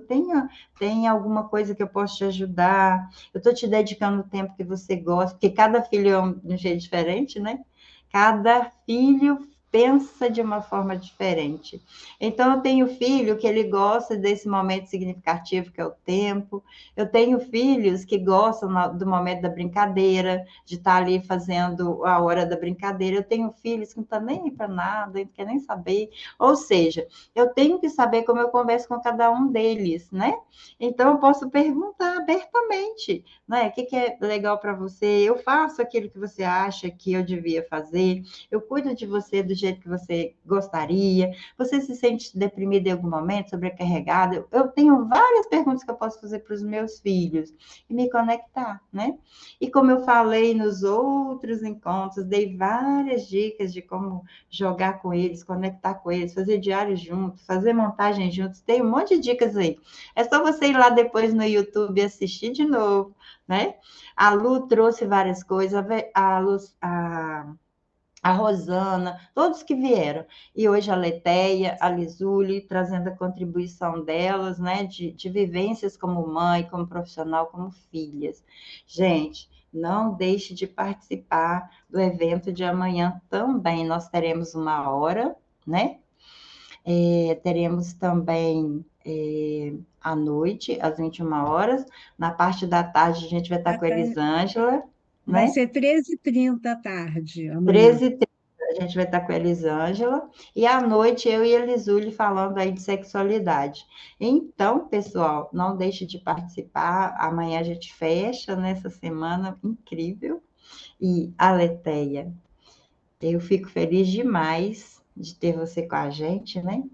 tem alguma coisa que eu posso te ajudar? Eu estou te dedicando o tempo que você gosta, porque cada filho é de um jeito diferente, né? Cada filho pensa de uma forma diferente. Então, eu tenho filho que ele gosta desse momento significativo que é o tempo. Eu tenho filhos que gostam do momento da brincadeira, de estar ali fazendo a hora da brincadeira. Eu tenho filhos que não estão nem aí para nada, não querem nem saber. Ou seja, eu tenho que saber como eu converso com cada um deles, né? Então, eu posso perguntar abertamente, né? O que é legal para você? Eu faço aquilo que você acha que eu devia fazer. Eu cuido de você do jeito que você gostaria. Você se sente deprimida em algum momento, sobrecarregada? Eu tenho várias perguntas que eu posso fazer para os meus filhos e me conectar, né? E como eu falei nos outros encontros, dei várias dicas de como jogar com eles, conectar com eles, fazer diário juntos, fazer montagem juntos. Tem um monte de dicas aí. É só você ir lá depois no YouTube e assistir de novo, né? A Lu trouxe várias coisas, a a Rosana, todos que vieram. E hoje a Leteia, a Lisuli, trazendo a contribuição delas, né, de vivências como mãe, como profissional, como filhas. Gente, não deixe de participar do evento de amanhã também. Nós teremos uma hora, né? Teremos também à noite, às 21 horas. Na parte da tarde, a gente vai estar com a Elisângela, Vai né? ser 13h30 à tarde, amanhã. 13h30 a gente vai estar com a Elisângela, e à noite eu e a Elisule falando aí de sexualidade. Então, pessoal, não deixe de participar, amanhã a gente fecha nessa semana incrível. E a Leteia, eu fico feliz demais de ter você com a gente, né?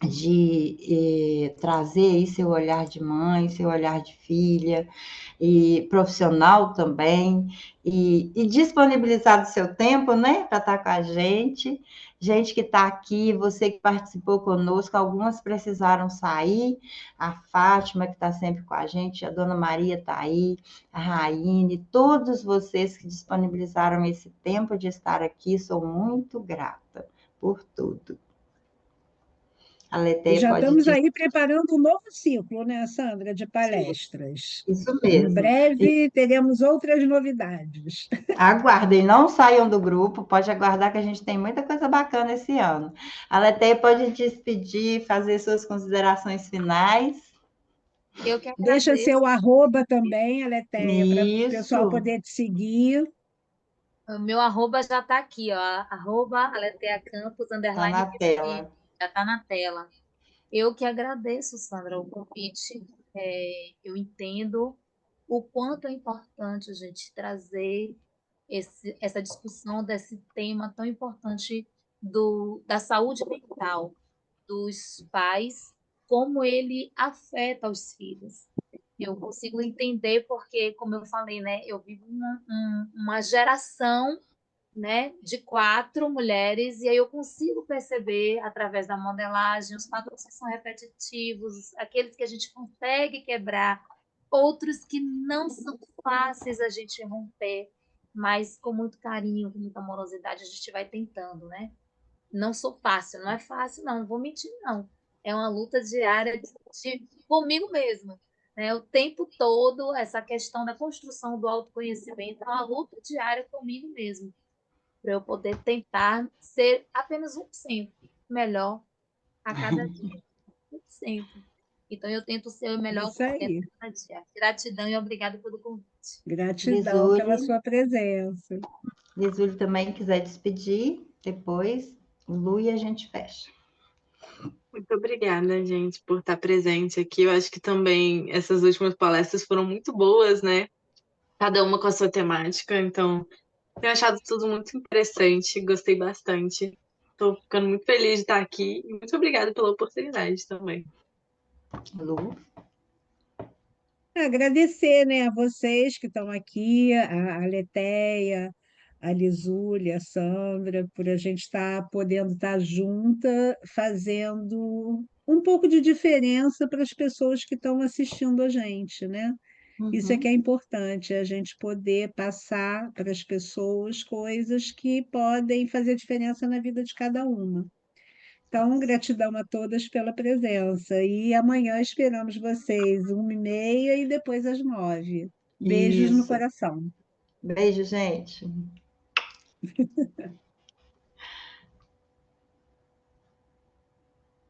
De trazer aí seu olhar de mãe, seu olhar de filha, e profissional também, e disponibilizar o seu tempo, né, para estar com a gente que está aqui, você que participou conosco, algumas precisaram sair, a Fátima, que está sempre com a gente, a Dona Maria está aí, a Raine, todos vocês que disponibilizaram esse tempo de estar aqui, sou muito grata por tudo. A E Leteia já pode estamos dizer aí preparando um novo ciclo, né, Sandra, de palestras. isso Em mesmo. E breve teremos outras novidades. aguardem, não saiam do grupo, pode aguardar que a gente tem muita coisa bacana esse ano. A Leteia pode despedir, fazer suas considerações finais. Eu que Deixa agradeço. seu arroba também, Aleteia, para o pessoal Isso, poder te seguir. O meu arroba já está aqui, ó. Arroba Aletea Campos, tá underline na Recife. tela. Já está na tela. Eu que agradeço, Sandra, o convite. Eu entendo o quanto é importante a gente trazer essa discussão desse tema tão importante da saúde mental dos pais, como ele afeta os filhos. Eu consigo entender porque, como eu falei, né, eu vivo uma geração, né, de 4 mulheres, e aí eu consigo perceber, através da modelagem, os padrões que são repetitivos, aqueles que a gente consegue quebrar, outros que não são fáceis a gente romper, mas com muito carinho, com muita amorosidade, a gente vai tentando, né? Não sou fácil, não é fácil, não vou mentir, não. É uma luta diária comigo mesmo. Né? O tempo todo, essa questão da construção do autoconhecimento é uma luta diária comigo mesmo para eu poder tentar ser apenas 1% melhor a cada dia. 1%. Então, eu tento ser o melhor Isso a aí. cada dia. Gratidão e obrigada pelo convite. Gratidão pela Lisule, sua presença. Lisule também quiser despedir, depois, Lu e a gente fecha. Muito obrigada, gente, por estar presente aqui. Eu acho que também essas últimas palestras foram muito boas, né? Cada uma com a sua temática, então tenho achado tudo muito interessante, gostei bastante. Estou ficando muito feliz de estar aqui e muito obrigada pela oportunidade também. Lu, Agradecer, né, a vocês que estão aqui, a Leteia, a Lisúlia, a Sandra, por a gente estar podendo estar junta, fazendo um pouco de diferença para as pessoas que estão assistindo a gente, né? Isso é que é uhum. importante, a gente poder passar para as pessoas coisas que podem fazer diferença na vida de cada uma. Então, gratidão a todas pela presença. E amanhã esperamos vocês, 1h30 e depois às 9h. Beijos no Isso. coração. Beijo, gente.